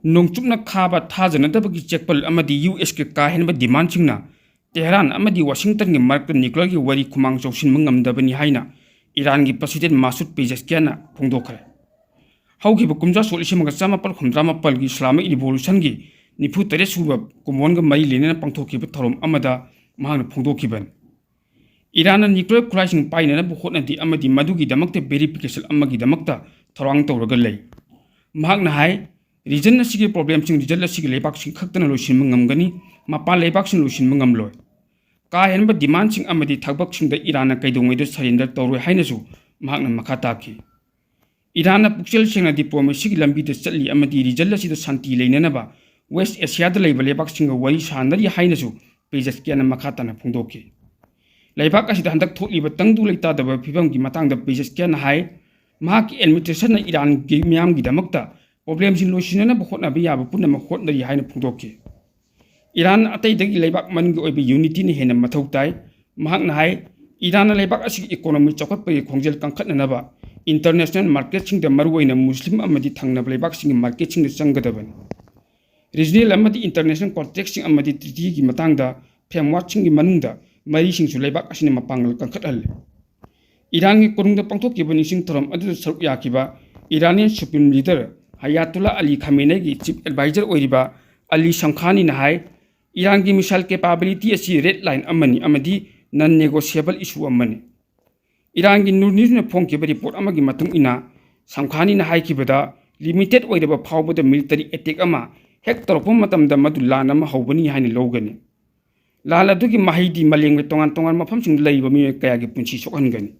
नोंचुपना खाबा थाजनदबगी चेकपल अमदी US के काहेनबा demand सिंगना Tehran अमदी Washington के मरक न्यूक्लियर की वरी खुमांग चौसिन मंगमदबनी हाइना ईरान की प्रेसिडेंट मासूद पेजेस्कियाना फोंदोखरे हौखिबा कुमजा सोलिसिमगा चामापल हुमद्रामापल की इस्लामिक रिवोल्यूशन की निफु तरे सुबा कुमोनगा मरी लेनेना पांथोखिबा थरोम अमदा महांगना फोंदोखिबन ईरान न्यूक्लियर खुलाइसिंग पाइननबा होटनादि अमदी मदुगिदमक्ता वेरिफिकेशन अमगिदमक्ता थौरांग तौरगा लई महांगना हाय रीजन असिगे प्रॉब्लम सिंग रीजन असिगे लेबाक सिंग खक्तना लोइसिनबा ngamgani मपा लेबाक सिंग लोइसिनबा ngamloi का हेनबा डिमांड सिंग अमदी थकबक सिंग द ईरान कैदोंगैदो सरेंडर तौरoi हाइनसु महांगना मखा ताखि ईरान पुक्सेल सिंगना डिप्लोमेसी की लंबी द चली अमदी रीजन असिदा शांति लेननबा वेस्ट एशिया द लेबा लेबाक सिंग वरी सानदरी हाइनसु पेजेस्कियाना मखा तना फोंदोखि लेबाक असिदा हंदक थोलिबा तंगदु लेतादबा फिबम की मतंगदा पेजेस्कियाना हाय महाकी एडमिनिस्ट्रेशन ईरान की मियाम की दमकता प्रॉब्लम सिंग लोइसिनना होटनाबा याबा पुनम होटनरी हाइना फोंदोखि ईरान अतैदगी लेबाक मनगी ओइबा यूनिटी ने हेना मथौ ताई महांगना हाय ईरान लेबाक असि इकोनॉमी चौखटपगी खोंजेल कंखटननबा इंटरनेशनल मार्केट सिंग द मरुओइना मुस्लिम अमदी थंगनबा लेबाक सिंग मार्केट सिंग चंगदबन रीजनल अमदी इंटरनेशनल कॉन्ट्रैक्ट सिंग अमदी ट्रीटी की मतंगदा फ्रेमवर्क सिंग की मनुंगदा मरी सिंगसु लेबाक असिना मपांगल कंखटहल ईरान की कोरुंगदा पांथोखिबा निसिंग थरम अदु सरुक याखिबा Iranian supreme leader Ayatollah Ali Khamenei की चीफ एडवाइजर ओइरिबा अली शमखानी ना हाय ईरान की मिसाइल कैपेबिलिटी असी रेड लाइन अमनी अमदी नन नेगोशिएबल इशू अमनी ईरान की न्यूज ने फोंखिबा रिपोर्ट अमगी मतुंग इना शमखानी ना हायखिबदा लिमिटेड ओइरबा फावबदा मिलिटरी अटैक अमा हेक तोरपम मतमदा मदु लान अमा हौबनी हाइने लौगनी लाल अदुगी माहिदी मलेंग तोंगान तोंगान मफमसिंग लैबा मिय कयागी पुंसी सोखनगनी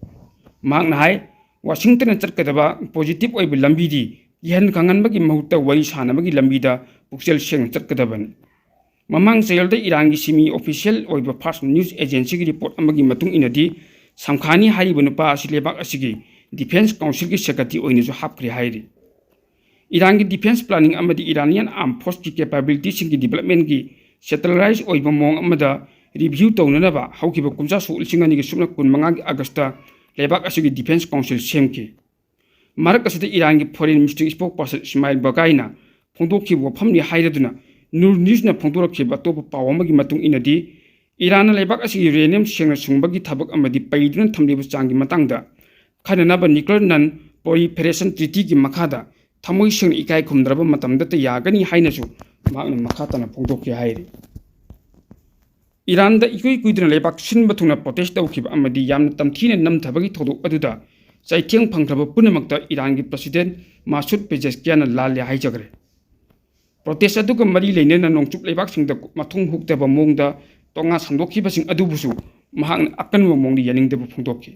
मांगना हाय वाशिंगटन चटकदबा पॉजिटिव ओइबा लंबीदी यहन खंगनबगी महुत्ता वरी सानबगी लंबीदा पुक्सेल सेंग चटकदबन ममांग चेयलदा ईरान की सिमी ऑफिशियल ओइबा फर्स्ट न्यूज एजेंसी की रिपोर्ट अमगी मतुंग इनदी समखानी हारिबा नुपा असि लेबाक असिगी डिफेंस काउंसिल की सेक्रेटरी ओइनजु हापख्रे हाइरि ईरान की डिफेंस प्लानिंग अमदी ईरानियन आर्म फोर्स की कैपेबिलिटी सिंग की डेवलपमेंट की सेटलराइज ओइबा मोंग अमदा रिव्यू तौननबा हौखिबा कुमजा सोल सिंगनी की सुमना 15 अगस्त लेबाक असिगी डिफेंस काउंसिल सेमकी मरक असिदा ईरान की foreign ministry spokesperson Ismail बगाइना फोंदोखिबा वफमनि हाइरदुना नूर न्यूज़ना फोंदोरखिबा तोप पाव अमगी मतुंग इनदी ईरान लेबाक असि यूरेनियम सेंगना सुंबगी थबक अमदी पैदुना थमलिबा चांगी मतंगदा खननबा न्यूक्लियर नन प्रोलिफरेशन ट्रीटी की मखादा थमोई सेंग इकाई खुमद्रबा मतमदत यागनी हाइनसु मागना मखातना फोंदोखि हाइरि ईरान द इकुई कुइदना लेबाक सिनबा थुना प्रोटेस्ट तौखिबा अमदी यामना तमथीना नमथबगी थोदोक अदुदा चाइथेंग फंख्रबा पुनमक्ता ईरान की प्रेसिडेंट मासूद पेजेस्कियाना लाल हाइजग्रे प्रोटेस्ट अदुगा मरी लेनेना नोंचुप लेबाक सिंग द मथुंग हुक्तबा मोंगदा तोंगा संदोखिबसिंग अदुबुसु महांगना अकनबा मोंगदी यानिंगदबा फोंदोखि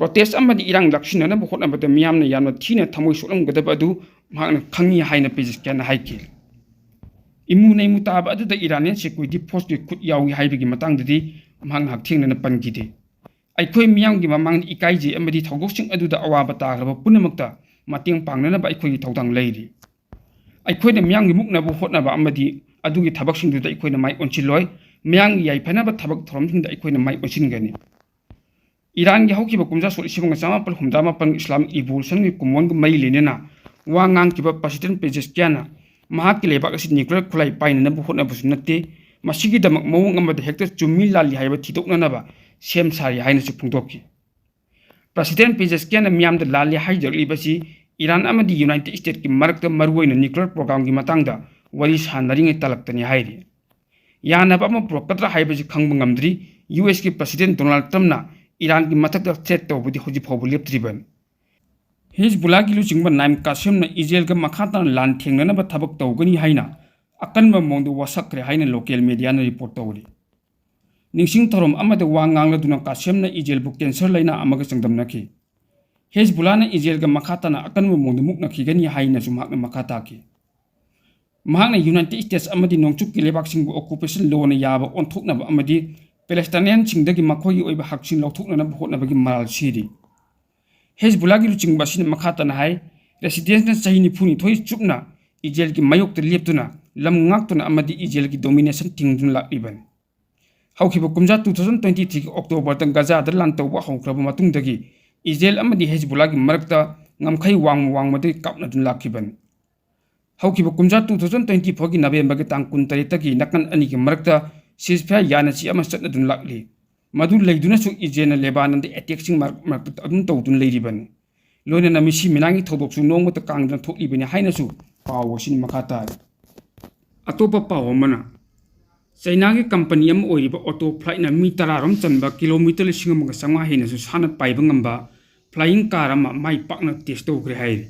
प्रोटेस्ट अमदी ईरान लक्षिननबा होटनबदा मियामना यामना थीना थमोई सोलमगदबा अदु महांगना खंगी हाइना पेजेस्कियाना हाइकि इमु नैमु ताबा अदुदा ईरानियन सिक्युरिटी फोर्स की खुद यावी हाइबगी मतंगददी महांगना हक्थेंगना पनगिदे अखोई मियामगी ममांग इकाइजे अमदी थौदोकसिंग अदुदा अवाबा ताग्रबा पुनमक्ता मतेंग पांगननबा अखोई थौदांग लैरि अखोइना मियामगी मुक्नबा होटनबा अमदी अदुगी थबकसिंगदुदा अखोइना माइ ओनचिलोय मियामगी याइफनबा थबक थोरमसिंगदा अखोइना माइ ओनसिनगनी ईरान की हौखिबा कुमजा सोलिसिबंगा चामापल हुमद्रामापल इस्लामिक रिवोल्यूशन की कुमोनग मई लेनेना वा ngankiba प्रेसिडेंट पेजेस्कियाना महाकी लेबाक असि न्यूक्लियर खुलाई पाइननबा होटनबसु नत्ते मसिगी दमक मवंग अमदा हेक्टर चुम्मी लाली हाइबा थिदोकननबा सेम सारी हाइनसु फोंदोखि प्रेसिडेंट पेजेस्कियाना मियामदा लाली हाइजगलिबसि ईरान अमदी यूनाइटेड स्टेट की मरकता मरुओइना न्यूक्लियर प्रोग्राम की मतंगदा वरी सानरिङै तलक्तनि हाइरि यानबा अमा पुरक्कद्रा हाइबसि खंगबा ngamdri US की प्रेसिडेंट डोनाल्ड ट्रम्पना ईरान की मथक्ता थ्रेट तौबदी होजि फावबा लेप्त्रिबन हिजबुल्लाह की लुचिंगबा नाइम कासिमना इजराइलगा मखाताना लान थेंगनबा थबक तौगनी हाइना अकनबा मोंगदु वासक्रे हाइना लोकल मीडियाना रिपोर्ट तौरि निंगसिंग थरोम अमदा वा nganglदुना कासिमना इजराइलबु कैंसर लाइना अमगा चंगदमनखि हिजबुल्लाहना इजराइलगा मखाताना अकनबा मोंगदु मुकनखिगनी हाइना सुमाकना मखाताकि महांगना यूनाइटेड स्टेट्स अमदी नोंचुकि लेबाकसिंगबु ऑक्युपेशन लोना याबा ओंथोकनबा अमदी पैलेस्टाइनियन सिंगदगी मखोगी ओइबा हकसिंग लौथोकनबा होटनबगी मराल सिरि हिजबुल्लाह की लुचिंगबासिना मखाताना हाय रेसिडेंसना चाहि 92 चुपना इजराइल की मायोक्ता लेप्तुना लम ngaktuna amadi Israel की डोमिनेशन थिंगदुन लाक्लिबन हौखिबा कुमजा 2023 की अक्टोबर तक गाजा द लान तौबा हौख्रबा मतुंगदगी इजराइल अमदी हिजबुल्लाह की मरकता ngamkhai wang मदे कापनदुन लाक्लिबन ꯍꯧꯈꯤꯕ ꯀꯨꯝꯖꯥ 2024ꯒꯤ ꯅꯕꯦꯝꯕꯔꯒꯤ ꯇꯥꯡ 13ꯇꯒꯤ ꯅꯥꯀꯟ ꯑꯅꯤꯒꯤ ꯃꯔꯛꯇ ꯁꯤꯖꯐꯥꯌꯔ ꯌꯥꯅꯁꯤ ꯑꯃ ꯆꯠꯅꯗꯨꯅ ꯂꯥꯛꯂꯤ ꯃꯗꯨ ꯂꯩꯗꯨꯅꯁꯨ ꯏꯖꯔꯦꯜꯅ ꯂꯦꯕꯅꯟꯗ ꯑꯦꯇꯦꯛꯁꯤꯡ ꯃꯔꯛꯇ ꯑꯗꯨꯝ ꯇꯧꯗꯨꯅ ꯂꯩꯔꯤꯕꯅꯤ ꯂꯣꯏꯅꯅ ꯃꯤꯁꯤ ꯃꯤꯅꯥꯡꯒꯤ ꯊꯧꯗꯣꯛꯁꯨ ꯅꯣꯡꯃꯇ ꯀꯥꯡꯗꯅ ꯊꯣꯛꯂꯤꯕꯅꯤ ꯍꯥꯏꯅꯁꯨ ꯄꯥꯎ ꯑꯁꯤꯅ ꯃꯈꯥ ꯇꯥꯔꯤ ꯑꯇꯣꯞꯄ ꯄꯥꯎ ꯑꯃꯅ ꯆꯩꯅꯥꯒꯤ ꯀꯝꯄꯅꯤ ꯑꯃ ꯑꯣꯏꯔꯤꯕ ꯑꯣꯇꯣ ꯐ꯭ꯂꯥꯏꯠꯅ ꯃꯤ 10 ꯔꯣꯝ ꯆꯟꯕ ꯀꯤꯂꯣꯃꯤꯇꯔ 1,500 ꯍꯦꯟꯅꯁꯨ ꯁꯥꯟꯅ ꯄꯥꯏꯕ ꯉꯝꯕ ꯐ꯭ꯂꯥꯏꯌꯤꯡ ꯀꯥꯔ ꯑꯃ ꯃꯥꯏ ꯄꯥꯛꯅ ꯇꯦꯁ ꯇꯧꯈ꯭ꯔꯦ ꯍꯥꯏꯔꯤ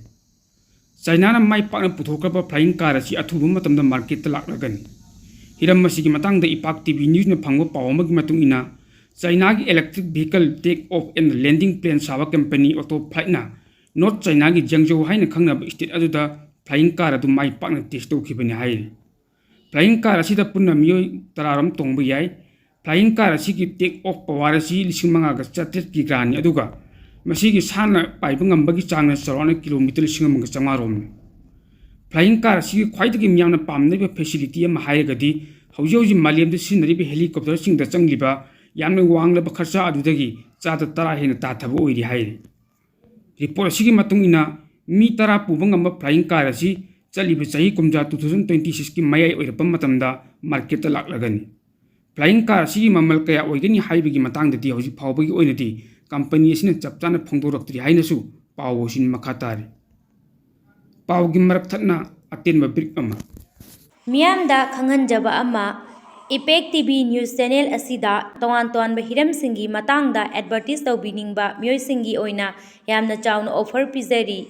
ꯆꯩꯅꯥꯅ ꯃꯥꯏ ꯄꯥꯛꯅ ꯄꯨꯊꯣꯛꯈ꯭ꯔꯕ ꯐ꯭ꯂꯥꯏꯌꯤꯡ ꯀꯥꯔ ꯑꯁꯤ ꯑꯊꯨꯕ ꯃꯇꯝꯗ ꯃꯥꯔꯀꯦꯠꯇ ꯂꯥꯛꯂꯒꯅꯤ ꯍꯤꯔꯝ ꯑꯁꯤꯒꯤ ꯃꯇꯥꯡꯗ ꯏꯄꯥꯛ ꯇꯤꯚꯤ ꯅ꯭ꯌꯨꯁꯅ ꯐꯪꯕ ꯄꯥꯎ ꯑꯃꯒꯤ ꯃꯇꯨꯡ ꯏꯟꯅ ꯆꯩꯅꯥꯒꯤ ꯏꯂꯦꯛꯇ꯭ꯔꯤꯛ ꯚꯤꯀꯜ ꯇꯦꯛ ꯑꯣꯐ ꯑꯦꯟ ꯂꯦꯟꯗꯤꯡ ꯄ꯭ꯂꯦꯟ ꯁꯥꯕ ꯀꯝꯄꯅꯤ ꯑꯣꯇꯣ ꯐ꯭ꯂꯥꯏꯠꯅ ꯅꯣꯔꯠ ꯆꯩꯅꯥꯒꯤ ꯖꯪꯖꯧ ꯍꯥꯏꯅ ꯈꯪꯅꯕ ꯁ꯭ꯇꯦꯠ ꯑꯗꯨꯗ ꯐ꯭ꯂꯥꯏꯌꯤꯡ ꯀꯥꯔ ꯑꯗꯨ ꯃꯥꯏ ꯄꯥꯛꯅ ꯇꯦꯁ ꯇꯧꯈꯤꯕꯅꯤ ꯍꯥꯏꯔꯤ ꯐ꯭ꯂꯥꯏꯌꯤꯡ ꯀꯥꯔ ꯑꯁꯤꯗ ꯄꯨꯟꯅ ꯃꯤꯑꯣꯏ 10 ꯔꯣꯝ ꯇꯣꯡꯕ ꯌꯥꯏ ꯐ꯭ꯂꯥꯏꯌꯤꯡ ꯀꯥꯔ ꯑꯁꯤꯒꯤ ꯇꯦꯛ ꯑꯣꯐ ꯄꯋꯥꯔ ꯑꯁꯤ 5,900 ꯀꯤꯒ꯭ꯔꯥꯅꯤ ꯑꯗꯨꯒ ꯃꯁꯤꯒꯤ ꯁꯥꯟꯅ ꯄꯥꯏꯕ ꯉꯝꯕꯒꯤ ꯆꯥꯡꯅ ꯆꯥꯎꯔꯥꯛꯅ ꯀꯤꯂꯣꯃꯤꯇꯔ 1,500 ꯔꯣꯝꯅꯤ ꯐ꯭ꯂꯥꯏꯌꯤꯡ ꯀꯥꯔ ꯑꯁꯤꯒꯤ ꯈ꯭ꯋꯥꯏꯗꯒꯤ ꯃꯤꯌꯥꯝꯅ ꯄꯥꯝꯅꯔꯤꯕ ꯐꯦꯁꯤꯂꯤꯇꯤ ꯑꯃ ꯍꯥꯏꯔꯒꯗꯤ ꯍꯧꯖꯤꯛ ꯃꯥꯂꯦꯝꯗ ꯁꯤꯖꯤꯟꯅꯔꯤꯕ ꯍꯦꯂꯤꯀꯣꯞꯇꯔꯁꯤꯡꯗ ꯆꯪꯂꯤꯕ ꯌꯥꯝꯅ ꯋꯥꯡꯂꯕ ꯈꯔꯆꯥ ꯑꯗꯨꯗꯒꯤ ꯆꯥꯗ 10 ꯍꯦꯟꯅ ꯇꯥꯊꯕ ꯑꯣꯏꯔꯤ ꯍꯥꯏꯔꯤ ꯔꯤꯄꯣꯔꯠ ꯑꯁꯤꯒꯤ ꯃꯇꯨꯡ ꯏꯟꯅ ꯃꯤ 10 ꯄꯨꯕ ꯉꯝꯕ ꯐ꯭ꯂꯥꯏꯌꯤꯡ ꯀꯥꯔ ꯑꯁꯤ ꯆꯠꯂꯤꯕ ꯆꯍꯤ ꯀꯨꯝꯖꯥ 2026ꯀꯤ ꯃꯌꯥꯏ ꯑꯣꯏꯔꯛꯄ ꯃꯇꯝꯗ ꯃꯥꯔꯀꯦꯠꯇ ꯂꯥꯛꯂꯒꯅꯤ ꯐ꯭ꯂꯥꯏꯌꯤꯡ ꯀꯥꯔ ꯑꯁꯤꯒꯤ ꯃꯃꯜ ꯀꯌꯥ ꯑꯣꯏꯒꯅꯤ ꯍꯥꯏꯕꯒꯤ ꯃꯇꯥꯡꯗꯗꯤ ꯍꯧꯖꯤꯛ ꯐꯥꯎꯕꯒꯤ ꯑꯣꯏꯅꯗꯤ ꯀꯝꯄꯅꯤ ꯑꯁꯤꯅ ꯆꯞ ꯆꯥꯅ ꯐꯣꯡꯗꯣꯔꯛꯇ꯭ꯔꯤ ꯍꯥꯏꯅꯁꯨ ꯄꯥꯎ ꯑꯁꯤꯅ ꯃꯈꯥ ꯇꯥꯔꯤ ꯄꯥꯎꯒꯤ ꯃꯔꯛ ꯊꯠꯅ ꯑꯇꯦꯟꯕ ꯕ꯭ꯔꯤꯛ ꯑꯃ ꯃꯤꯌꯥꯝꯗ ꯈꯪꯍꯟꯖꯕ ꯑꯃ ꯏꯄꯦꯛ ꯇꯤꯚꯤ ꯅ꯭ꯌꯨꯁ ꯆꯦꯅꯦꯜ ꯑꯁꯤꯗ ꯇꯣꯉꯥꯟ-ꯇꯣꯉꯥꯟꯕ ꯍꯤꯔꯝꯁꯤꯡꯒꯤ ꯃꯇꯥꯡꯗ ꯑꯦꯗꯚꯔꯇꯤꯁ ꯇꯧꯕꯤꯅꯤꯡꯕ ꯃꯤꯑꯣꯏꯁꯤꯡꯒꯤ ꯑꯣꯏꯅ ꯌꯥꯝꯅ ꯆꯥꯎꯅ ꯑꯣꯐꯔ ꯄꯤꯖꯔꯤ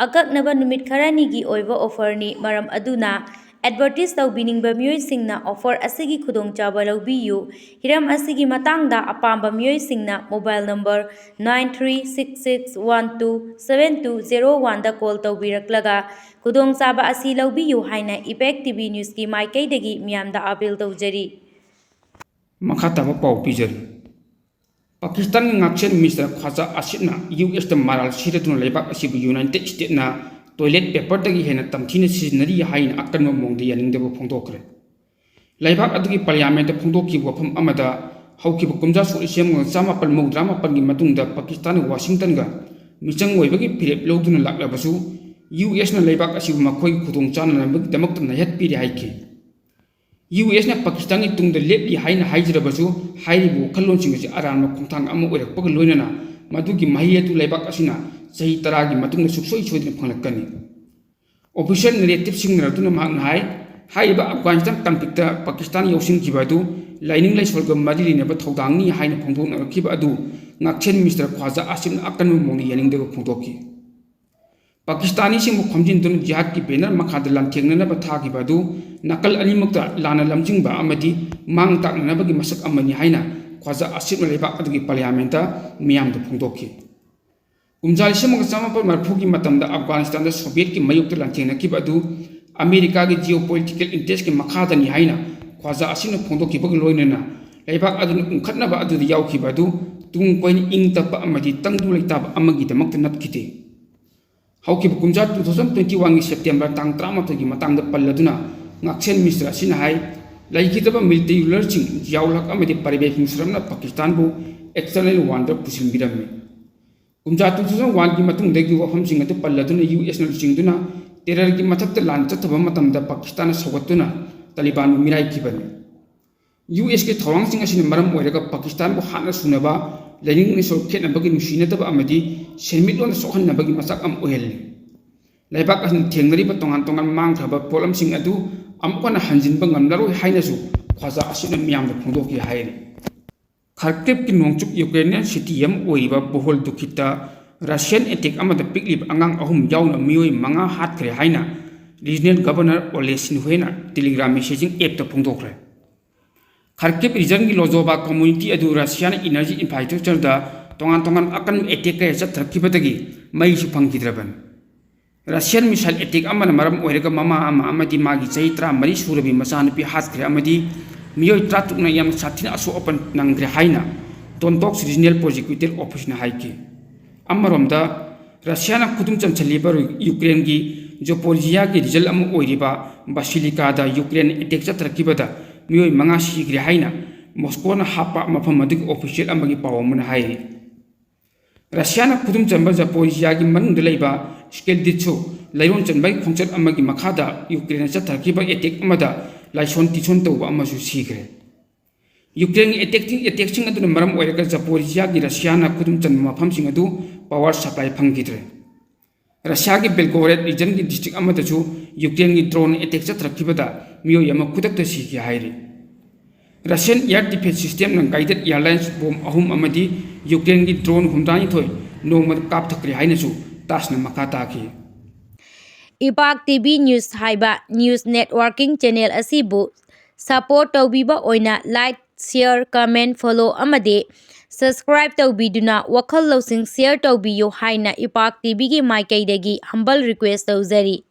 ꯑꯀꯛꯅꯕ ꯅꯨꯃꯤꯠ ꯈꯔꯅꯤꯒꯤ ꯑꯣꯏꯕ ꯑꯣꯐꯔꯅꯤ ꯃꯔꯝ ꯑꯗꯨꯅ ꯑꯦꯗꯚꯔꯇꯤꯁ ꯇꯧꯕꯤꯅꯤꯡꯕ ꯃꯤꯑꯣꯏꯁꯤꯡꯅ ꯑꯣꯐꯔ ꯑꯁꯤꯒꯤ ꯈꯨꯗꯣꯡꯆꯥꯕ ꯂꯧꯕꯤꯌꯨ ꯍꯤꯔꯝ ꯑꯁꯤꯒꯤ ꯃꯇꯥꯡꯗ ꯑꯄꯥꯝꯕ ꯃꯤꯑꯣꯏꯁꯤꯡꯅ ꯃꯣꯕꯥꯏꯜ ꯅꯝꯕꯔ 9366127201ꯗ ꯀꯣꯜ ꯇꯧꯕꯤꯔꯛꯂꯒ ꯈꯨꯗꯣꯡꯆꯥꯕ ꯑꯁꯤ ꯂꯧꯕꯤꯌꯨ ꯍꯥꯏꯅ ꯏꯄꯦꯛ ꯇꯤꯚꯤ ꯅ꯭ꯌꯨꯁꯀꯤ ꯃꯥꯏꯀꯩꯗꯒꯤ ꯃꯤꯌꯥꯝꯗ ꯑꯄꯤꯜ ꯇꯧꯖꯔꯤ ꯃꯈꯥ ꯇꯥꯕ ꯄꯥꯎ ꯄꯤꯖꯔꯤ ꯄꯥꯀꯤꯁꯇꯥꯟꯒꯤ ꯉꯥꯛꯁꯦꯟ ꯃꯤꯅꯤꯁꯇꯔ ꯈ꯭ꯋꯥꯖꯥ ꯑꯁꯤꯐꯅ ꯌꯨꯑꯦꯁꯇ ꯃꯔꯥꯜ ꯁꯤꯔꯗꯨꯅ ꯂꯩꯕꯥꯛ ꯑꯁꯤꯕꯨ ꯌꯨꯅꯥꯏꯇꯦꯗ ꯁ꯭ꯇꯦꯠꯁꯅ ꯇꯣꯏꯂꯦꯠ ꯄꯦꯄꯔꯗꯒꯤ ꯍꯦꯟꯅ ꯇꯝꯊꯤꯅ ꯁꯤꯖꯤꯟꯅꯔꯤ ꯍꯥꯏꯅ ꯑꯀꯟꯕ ꯃꯑꯣꯡꯗ ꯌꯥꯅꯤꯡꯗꯕ ꯐꯣꯡꯗꯣꯛꯈ꯭ꯔꯦ ꯂꯩꯕꯥꯛ ꯑꯗꯨꯒꯤ ꯄꯥꯔꯂꯤꯌꯥꯃꯦꯟꯠꯇ ꯐꯣꯡꯗꯣꯛꯈꯤꯕ ꯋꯥꯐꯝ ꯑꯃꯗ ꯍꯧꯈꯤꯕ ꯀꯨꯝꯖꯥ ꯁꯣꯛ ꯂꯤꯁꯤꯡ 1959ꯒꯤ ꯃꯇꯨꯡꯗ ꯄꯥꯀꯤꯁꯇꯥꯟꯅ ꯋꯥꯁꯤꯡꯇꯟꯒ ꯃꯤꯆꯪ ꯑꯣꯏꯕꯒꯤ ꯐꯤꯔꯦꯞ ꯂꯧꯗꯨꯅ ꯂꯥꯛꯂꯕꯁꯨ ꯌꯨꯑꯦꯁꯅ ꯂꯩꯕꯥꯛ ꯑꯁꯤꯕꯨ ꯃꯈꯣꯏꯒꯤ ꯈꯨꯗꯣꯡꯆꯥꯅꯅꯕꯒꯤꯗꯃꯛꯇ ꯅꯩꯍꯠꯄꯤꯔꯦ ꯍꯥꯏꯈꯤ ꯌꯨꯑꯦꯁꯅ ꯄꯥꯀꯤꯁꯇꯥꯟꯒꯤ ꯇꯨꯡꯗ ꯂꯦꯞꯂꯤ ꯍꯥꯏꯅ ꯍꯥꯏꯖꯔꯕꯁꯨ ꯍꯥꯏꯔꯤꯕ ꯋꯥꯈꯜꯂꯣꯟꯁꯤꯡ ꯑꯁꯤ ꯑꯔꯥꯟꯕ ꯈꯣꯡꯊꯥꯡ ꯑꯃ ꯑꯣꯏꯔꯛꯄꯒ ꯂꯣꯏꯅꯅ ꯃꯗꯨꯒꯤ ꯃꯍꯩ ꯑꯗꯨ ꯂꯩꯕꯥꯛ ꯑꯁꯤꯅ ꯆꯍꯤ 10ꯒꯤ ꯃꯇꯨꯡꯗ ꯁꯨꯡꯁꯣꯏ ꯁꯣꯏꯗꯅ ꯐꯪꯂꯛꯀꯅꯤ ꯑꯣꯐꯤꯁꯤꯌꯦꯜ ꯅꯦꯔꯦꯇꯤꯚꯁꯤꯡꯅ ꯑꯗꯨꯅ ꯃꯍꯥꯛꯅ ꯍꯥꯏꯔꯤꯕ ꯑꯐꯒꯥꯅꯤꯁꯇꯥꯟ ꯀꯟꯐ꯭ꯂꯤꯛꯇ ꯄꯥꯀꯤꯁꯇꯥꯟ ꯌꯥꯎꯁꯤꯟꯈꯤꯕ ꯑꯗꯨ ꯂꯥꯏꯅꯤꯡ ꯂꯥꯏꯁꯣꯜꯒ ꯃꯔꯤ ꯂꯩꯅꯕ ꯊꯧꯗꯥꯡꯅꯤ ꯍꯥꯏꯅ ꯐꯣꯡꯗꯣꯛꯅꯔꯛꯈꯤꯕ ꯑꯗꯨ ꯉꯥꯛꯁꯦꯟ ꯃꯤꯅꯤꯁꯇꯔ ꯈ꯭ꯋꯥꯖꯥ ꯑꯁꯤꯐꯅ ꯑꯀꯟꯕ ꯃꯑꯣꯡꯗ ꯌꯥꯅꯤꯡꯗꯕ ꯐꯣꯡꯗꯣꯛꯈꯤ ꯄꯥꯀꯤꯁꯇꯥꯅꯤꯁꯤꯡꯕꯨ ꯈꯣꯝꯖꯤꯟꯗꯨꯅ ꯖꯤꯍꯥꯗꯀꯤ ꯕꯦꯅꯔ ꯃꯈꯥꯗ ꯂꯥꯟꯊꯦꯡꯅꯅꯕ ꯊꯥꯈꯤꯕ ꯑꯗꯨ ꯅꯥꯀꯜ ꯑꯅꯤꯃꯛꯇ ꯂꯥꯟꯅ ꯂꯝꯖꯤꯡꯕ ꯑꯃꯗꯤ ꯃꯥꯡ ꯇꯥꯛꯅꯅꯕꯒꯤ ꯃꯁꯛ ꯑꯃꯅꯤ ꯍꯥꯏꯅ ꯈ꯭ꯋꯥꯖꯥ ꯑꯁꯤꯐꯅ ꯂꯩꯕꯥꯛ ꯑꯗꯨꯒꯤ ꯄꯥꯔꯂꯤꯌꯥꯃꯦꯟꯠꯇ ꯃꯤꯌꯥꯝꯗ ꯐꯣꯡꯗꯣꯛꯈꯤ ꯀꯨꯝꯖꯥ 1990ꯒꯤ ꯃꯇꯝꯗ ꯑꯐꯒꯥꯅꯤꯁꯇꯥꯟꯗ ꯁꯣꯚꯤꯌꯦꯠꯀꯤ ꯃꯥꯌꯣꯛꯇ ꯂꯥꯟꯊꯦꯡꯅꯈꯤꯕ ꯑꯗꯨ ꯑꯃꯦꯔꯤꯀꯥꯒꯤ ꯖꯤꯑꯣꯄꯣꯂꯤꯇꯤꯀꯦꯜ ꯏꯟꯇꯔꯦꯁꯀꯤ ꯃꯈꯥꯗꯅꯤ ꯍꯥꯏꯅ ꯈ꯭ꯋꯥꯖꯥ ꯑꯁꯤꯐꯅ ꯐꯣꯡꯗꯣꯛꯈꯤꯕꯒ ꯂꯣꯏꯅꯅ ꯂꯩꯕꯥꯛ ꯑꯗꯨꯅ ꯎꯪꯈꯠꯅꯕ ꯑꯗꯨꯗ ꯌꯥꯎꯈꯤꯕ ꯑꯗꯨ ꯇꯨꯡ ꯀꯣꯏꯅ ꯏꯪ ꯇꯞꯄ ꯑꯃꯗꯤ ꯇꯪꯗꯨ ꯂꯩꯇꯥꯕ ꯑꯃꯒꯤꯗꯃꯛꯇ ꯅꯠꯈꯤꯗꯦ ꯍꯧꯈꯤꯕ ꯀꯨꯝꯖꯥ 2021ꯒꯤ ꯁꯦꯞꯇꯦꯝꯕꯔ ꯇꯥꯡ 11ꯒꯤ ꯃꯇꯥꯡꯗ ꯄꯜꯂꯗꯨꯅ ꯉꯥꯛꯁꯦꯟ ꯃꯤꯅꯤꯁꯇꯔ ꯑꯁꯤꯅ ꯂꯩꯈꯤꯗ꯭ꯔꯕ ꯃꯤꯂꯤꯇꯔꯤ ꯔꯨꯂꯔꯁꯤꯡ ꯖꯤꯌꯥꯎꯜ ꯍꯛ ꯑꯃꯗꯤ ꯄꯔꯚꯦꯖ ꯃꯨꯁꯔꯐꯅ ꯄꯥꯀꯤꯁꯇꯥꯟꯕꯨ ꯑꯦꯛꯁꯇꯔꯅꯦꯜ ꯋꯥꯔꯗ ꯄꯨꯁꯤꯟꯕꯤꯔꯝꯃꯤ ꯀꯨꯝꯖꯥ 2001ꯒꯤ ꯃꯇꯨꯡꯗꯒꯤ ꯋꯥꯐꯝꯁꯤꯡ ꯑꯗꯨ ꯄꯜꯂꯗꯨꯅ ꯌꯨꯑꯦꯁꯅ ꯂꯨꯆꯤꯡꯗꯨꯅ ꯇꯦꯔꯔꯒꯤ ꯃꯊꯛꯇ ꯂꯥꯟ ꯆꯠꯊꯕ ꯃꯇꯝꯗ ꯄꯥꯀꯤꯁꯇꯥꯟꯅ ꯁꯧꯒꯠꯇꯨꯅ ꯇꯥꯂꯤꯕꯥꯟꯕꯨ ꯃꯤꯔꯥꯏꯈꯤꯕꯅꯤ ꯌꯨꯑꯦꯁꯀꯤ ꯊꯧꯔꯥꯡꯁꯤꯡ ꯑꯁꯤꯅ ꯃꯔꯝ ꯑꯣꯏꯔꯒ ꯄꯥꯀꯤꯁꯇꯥꯟꯕꯨ ꯍꯥꯠꯅ ꯁꯨꯅꯕ ꯂꯥꯏꯅꯤꯡ ꯂꯥꯏꯁꯣꯜ ꯈꯦꯠꯅꯕꯒꯤ ꯅꯨꯡꯁꯤꯅꯗꯕ ꯑꯃꯗꯤ ꯁꯦꯟꯃꯤꯠꯂꯣꯟꯗ ꯁꯣꯛꯍꯟꯅꯕꯒꯤ ꯃꯆꯥꯛ ꯑꯃ ꯑꯣꯏꯍꯜꯂꯤ ꯂꯩꯕꯥꯛ ꯑꯁꯤꯅ ꯊꯦꯡꯅꯔꯤꯕ ꯇꯣꯉꯥꯟ-ꯇꯣꯉꯥꯟꯕ ꯃꯥꯡꯈ꯭ꯔꯕ ꯄꯣꯠꯂꯝꯁꯤꯡ ꯑꯗꯨ ꯑꯃꯨꯛ ꯍꯟꯅ ꯍꯟꯖꯤꯟꯕ ꯉꯝꯂꯔꯣꯏ ꯍꯥꯏꯅꯁꯨ ꯈ꯭ꯋꯥꯖꯥ ꯑꯁꯤꯐꯅ ꯃꯤꯌꯥꯝꯗ ꯐꯣꯡꯗꯣꯛꯈꯤ ꯍꯥꯏꯔꯤ ꯈꯥꯔꯀꯤꯚꯀꯤ ꯅꯣꯡꯆꯨꯞ ꯌꯨꯀ꯭ꯔꯦꯅꯤꯌꯟ ꯁꯤꯇꯤ ꯑꯃ ꯑꯣꯏꯔꯤꯕ ꯕꯣꯍꯣꯜꯗꯨꯈꯤꯇ ꯔꯁꯤꯌꯟ ꯑꯦꯇꯦꯛ ꯑꯃꯗ ꯄꯤꯛꯂꯤꯕ ꯑꯉꯥꯡ 3 ꯌꯥꯎꯅ ꯃꯤꯑꯣꯏ 5 ꯍꯥꯠꯈ꯭ꯔꯦ ꯍꯥꯏꯅ ꯔꯤꯖꯅꯦꯜ ꯒꯚꯔꯅꯔ ꯑꯣꯂꯦ ꯁꯤꯟꯍꯨꯏꯅ ꯇꯦꯂꯤꯒ꯭ꯔꯥꯝ ꯃꯦꯁꯦꯖꯤꯡ ꯑꯦꯞꯇ ꯐꯣꯡꯗꯣꯛꯈ꯭ꯔꯦ ꯈꯥꯔꯀꯤꯚ ꯔꯤꯖꯟꯒꯤ ꯂꯣꯖꯣꯚꯥ ꯀꯝꯃ꯭ꯌꯨꯅꯤꯇꯤ ꯑꯗꯨ ꯔꯁꯤꯌꯥꯅ ꯏꯅꯔꯖꯤ ꯏꯟꯐ꯭ꯔꯥꯁꯇ꯭ꯔꯛꯆꯔꯗ ꯇꯣꯉꯥꯟ-ꯇꯣꯉꯥꯟꯕ ꯑꯀꯟꯕ ꯑꯦꯇꯦꯛ ꯀꯌꯥ ꯆꯠꯊꯔꯛꯈꯤꯕꯗꯒꯤ ꯃꯩꯁꯨ ꯐꯪꯈꯤꯗ꯭ꯔꯕꯅꯤ ꯔꯁꯤꯌꯟ ꯃꯤꯁꯥꯏꯜ ꯑꯦꯇꯦꯛ ꯑꯃꯅ ꯃꯔꯝ ꯑꯣꯏꯔꯒ ꯃꯃꯥ ꯑꯃ ꯑꯃꯗꯤ ꯃꯥꯒꯤ ꯆꯍꯤ 14 ꯁꯨꯔꯕꯤ ꯃꯆꯥꯅꯨꯄꯤ ꯍꯥꯠꯈ꯭ꯔꯦ ꯑꯃꯗꯤ ꯃꯤꯑꯣꯏ 13ꯅ ꯌꯥꯝꯅ ꯁꯥꯊꯤꯅ ꯑꯁꯣꯛ-ꯑꯄꯟ ꯅꯪꯈ꯭ꯔꯦ ꯍꯥꯏꯅ ꯗꯣꯟꯇꯣꯛꯁ ꯔꯤꯖꯅꯦꯜ ꯄ꯭ꯔꯣꯁꯤꯀ꯭ꯌꯨꯇꯔ ꯑꯣꯐꯤꯁꯅ ꯍꯥꯏꯈꯤ ꯑꯃꯔꯣꯝꯗ ꯔꯁꯤꯌꯥꯅ ꯈꯨꯗꯨꯝ ꯆꯟꯁꯤꯜꯂꯤꯕ ꯌꯨꯀ꯭ꯔꯦꯟꯒꯤ ꯖꯣꯄꯣꯔꯤꯖꯤꯌꯥꯒꯤ ꯔꯤꯖꯜ ꯑꯃ ꯑꯣꯏꯔꯤꯕ ꯕꯥꯁꯤꯂꯤꯀꯥꯗ ꯌꯨꯀ꯭ꯔꯦꯟ ꯑꯦꯇꯦꯛ ꯆꯠꯊꯔꯛꯈꯤꯕꯗ ꯃꯤꯑꯣꯏ 5 ꯁꯤꯈ꯭ꯔꯦ ꯍꯥꯏꯅ ꯃꯣꯁꯀꯣꯅ ꯍꯥꯞꯄ ꯃꯐꯝ ꯑꯗꯨꯒꯤ ꯑꯣꯐꯤꯁꯤꯌꯦꯜ ꯑꯃꯒꯤ ꯄꯥꯎ ꯑꯃꯅ ꯍꯥꯏꯔꯤ ꯔꯁꯤꯌꯥꯅ ꯈꯨꯗꯨꯝ ꯆꯟꯕ ꯖꯄꯣꯔꯤꯖꯤꯌꯥꯒꯤ ꯃꯅꯨꯡꯗ ꯂꯩꯕ ꯁ꯭ꯀꯦꯜꯗꯤꯠꯁꯨ ꯂꯩꯔꯣꯟ ꯆꯟꯕꯒꯤ ꯈꯣꯡꯆꯠ ꯑꯃꯒꯤ ꯃꯈꯥꯗ ꯌꯨꯀ꯭ꯔꯦꯟꯅ ꯆꯠꯊꯈꯤꯕ ꯑꯦꯇꯦꯛ ꯑꯃꯗ ꯂꯥꯏꯁꯣꯟ ꯇꯤꯁꯣꯟ ꯇꯧꯕ ꯑꯃꯁꯨ ꯁꯤꯈ꯭ꯔꯦ꯫ ꯌꯨꯀ꯭ꯔꯦꯟꯒꯤ ꯑꯦꯇꯦꯛꯁꯤꯡ ꯑꯗꯨꯅ ꯃꯔꯝ ꯑꯣꯏꯔꯒ ꯖꯄꯣꯔꯤꯖꯤꯌꯥꯒꯤ ꯔꯁꯤꯌꯥꯅ ꯈꯨꯗꯨꯝ ꯆꯟꯕ ꯃꯐꯝꯁꯤꯡ ꯑꯗꯨ ꯄꯥꯋꯔ ꯁꯄ꯭ꯂꯥꯏ ꯐꯪꯈꯤꯗ꯭ꯔꯦ꯫ ꯔꯁꯤꯌꯥꯒꯤ ꯕꯦꯜꯒꯣꯔꯦꯗ ꯔꯤꯖꯟꯒꯤ ꯗꯤꯁꯇ꯭ꯔꯤꯛ ꯑꯃꯗꯁꯨ ꯌꯨꯀ꯭ꯔꯦꯟꯒꯤ ꯗ꯭ꯔꯣꯟ ꯑꯦꯇꯦꯛ ꯆꯠꯊꯔꯛꯈꯤꯕꯗ ꯃꯤꯑꯣꯏ ꯑꯃ ꯈꯨꯗꯛꯇ ꯁꯤꯈꯤ ꯍꯥꯏꯔꯤ꯫ ꯔꯁꯤꯌꯟ ꯏꯌꯔ ꯗꯤꯐꯦꯟꯁ ꯁꯤꯁꯇꯦꯝꯅ ꯒꯥꯏꯗꯦड ꯑꯦꯌꯔꯂꯥꯏꯟꯁ ꯕꯣꯝ 3 ꯑꯃꯗꯤ ꯌꯨꯀ꯭ꯔꯦꯟꯒꯤ ꯗ꯭ꯔꯣन 62 ꯅꯣꯡꯃꯗ ꯀꯥꯞꯊꯈ꯭ꯔꯦ ꯍꯥꯏꯅꯁꯨ ꯇꯥꯁꯅ ꯃꯈꯥ ꯇꯥꯈꯤ꯫ ꯏꯄꯥꯛ ꯇꯤꯚꯤ ꯅ꯭ꯌꯨꯁ ꯍꯥꯏꯕ ꯅ꯭ꯌꯨꯁ ꯅꯦꯠꯋꯥꯔꯀꯤꯡ ꯆꯦꯅꯦꯜ ꯑꯁꯤꯕꯨ ꯁꯄꯣꯔꯠ ꯇꯧꯕꯤꯕ ꯑꯣꯏꯅ ꯂꯥꯏꯛ, ꯁꯦꯌꯔ, ꯀꯃꯦꯟꯠ, ꯐꯣꯂꯣ ꯑꯃꯗꯤ ꯁꯕꯁꯀ꯭ꯔꯥꯏꯕ ꯇꯧꯕꯤꯗꯨꯅ ꯋꯥꯈꯜ ꯂꯧꯁꯤꯡ ꯁꯦꯌꯔ ꯇꯧꯕꯤꯌꯨ ꯍꯥꯏꯅ ꯏꯄꯥꯛ ꯇꯤꯚꯤꯒꯤ ꯃꯥꯏꯀꯩꯗꯒꯤ ꯍꯝꯕꯜ ꯔꯤꯀ꯭ꯋꯦꯁꯠ ꯇꯧꯖꯔꯤ꯫